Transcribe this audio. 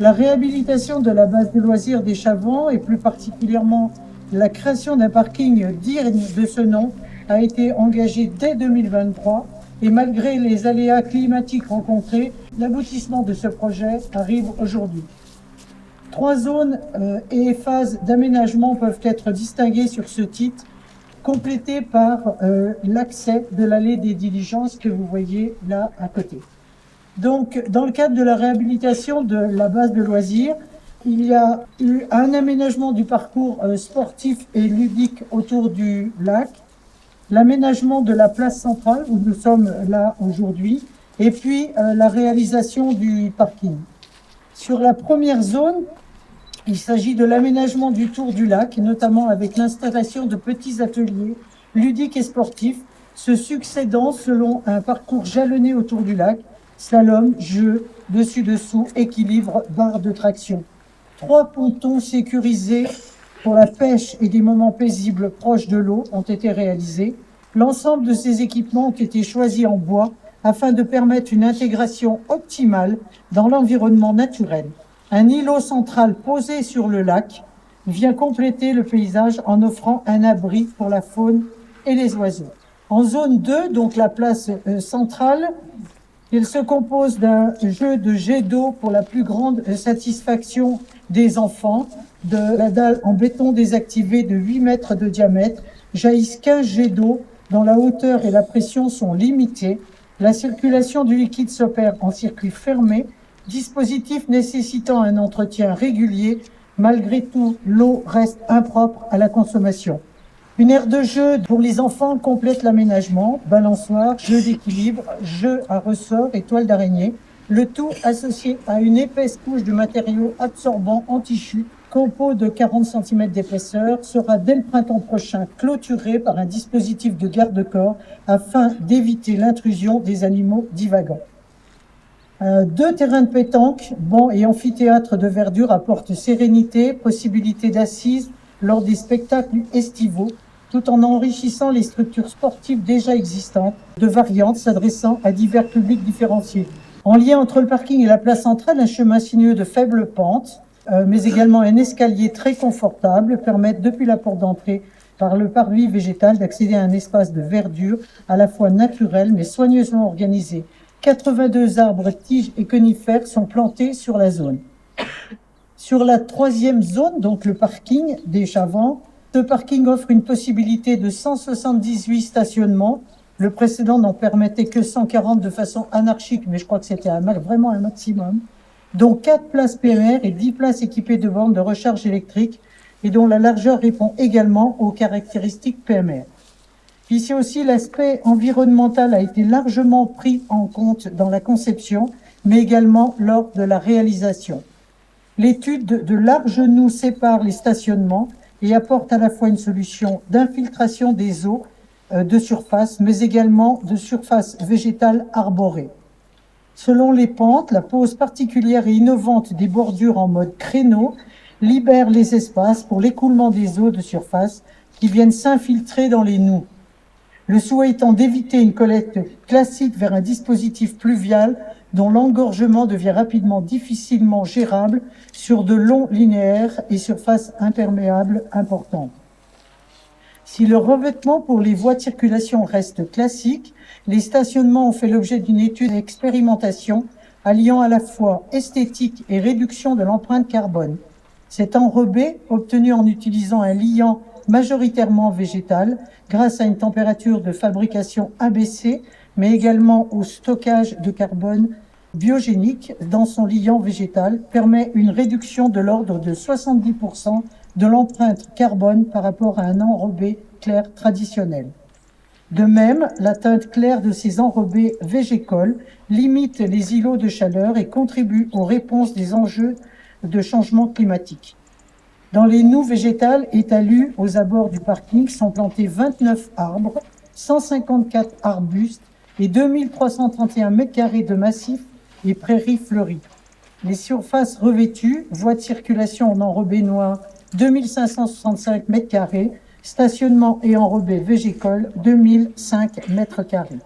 La réhabilitation de la base de loisirs des Chavants et plus particulièrement la création d'un parking digne de ce nom a été engagée dès 2023 et malgré les aléas climatiques rencontrés, l'aboutissement de ce projet arrive aujourd'hui. 3 zones et phases d'aménagement peuvent être distinguées sur ce titre, complétées par l'accès de l'allée des diligences que vous voyez là à côté. Donc, dans le cadre de la réhabilitation de la base de loisirs, il y a eu un aménagement du parcours sportif et ludique autour du lac, l'aménagement de la place centrale où nous sommes là aujourd'hui, et puis la réalisation du parking. Sur la première zone, il s'agit de l'aménagement du tour du lac, notamment avec l'installation de petits ateliers ludiques et sportifs, se succédant selon un parcours jalonné autour du lac, slalom, jeu, dessus-dessous, équilibre, barre de traction. 3 pontons sécurisés pour la pêche et des moments paisibles proches de l'eau ont été réalisés. L'ensemble de ces équipements ont été choisis en bois afin de permettre une intégration optimale dans l'environnement naturel. Un îlot central posé sur le lac vient compléter le paysage en offrant un abri pour la faune et les oiseaux. En zone 2, donc la place centrale, il se compose d'un jeu de jet d'eau pour la plus grande satisfaction des enfants. De la dalle en béton désactivée de 8 mètres de diamètre jaillissent 15 jets d'eau dont la hauteur et la pression sont limitées. La circulation du liquide s'opère en circuit fermé, dispositif nécessitant un entretien régulier. Malgré tout, l'eau reste impropre à la consommation. Une aire de jeu pour les enfants complète l'aménagement, balançoire, jeu d'équilibre, jeu à ressort et toile d'araignée, le tout associé à une épaisse couche de matériaux absorbants anti-chute. Compo de 40 cm d'épaisseur sera dès le printemps prochain clôturé par un dispositif de garde-corps afin d'éviter l'intrusion des animaux divagants. 2 terrains de pétanque, bancs et amphithéâtre de verdure apportent sérénité, possibilité d'assises lors des spectacles estivaux, tout en enrichissant les structures sportives déjà existantes, de variantes s'adressant à divers publics différenciés. En lien entre le parking et la place centrale, un chemin sinueux de faible pente, mais également un escalier très confortable permettent depuis la porte d'entrée par le parvis végétal d'accéder à un espace de verdure à la fois naturel mais soigneusement organisé. 82 arbres, tiges et conifères sont plantés sur la zone. Sur la troisième zone, donc le parking des Chavants, ce parking offre une possibilité de 178 stationnements. Le précédent n'en permettait que 140 de façon anarchique, mais je crois que c'était vraiment un maximum. Dont 4 places PMR et 10 places équipées de bornes de recharge électrique et dont la largeur répond également aux caractéristiques PMR. Ici aussi, l'aspect environnemental a été largement pris en compte dans la conception, mais également lors de la réalisation. L'étude de l'Argenou sépare les stationnements et apporte à la fois une solution d'infiltration des eaux de surface, mais également de surface végétale arborée. Selon les pentes, la pose particulière et innovante des bordures en mode créneau libère les espaces pour l'écoulement des eaux de surface qui viennent s'infiltrer dans les noues. Le souhait étant d'éviter une collecte classique vers un dispositif pluvial dont l'engorgement devient rapidement difficilement gérable sur de longs linéaires et surfaces imperméables importantes. Si le revêtement pour les voies de circulation reste classique, les stationnements ont fait l'objet d'une étude d'expérimentation alliant à la fois esthétique et réduction de l'empreinte carbone. Cet enrobé, obtenu en utilisant un liant majoritairement végétal, grâce à une température de fabrication abaissée, mais également au stockage de carbone biogénique dans son liant végétal, permet une réduction de l'ordre de 70% de l'empreinte carbone par rapport à un enrobé clair traditionnel. De même, la teinte claire de ces enrobés végécoles limite les îlots de chaleur et contribue aux réponses des enjeux de changement climatique. Dans les noues végétales et talus aux abords du parking sont plantés 29 arbres, 154 arbustes et 2331 m² de massifs et prairies fleuries. Les surfaces revêtues, voies de circulation en enrobé noir, 2565 m², stationnement et enrobé végécole, 2005 m².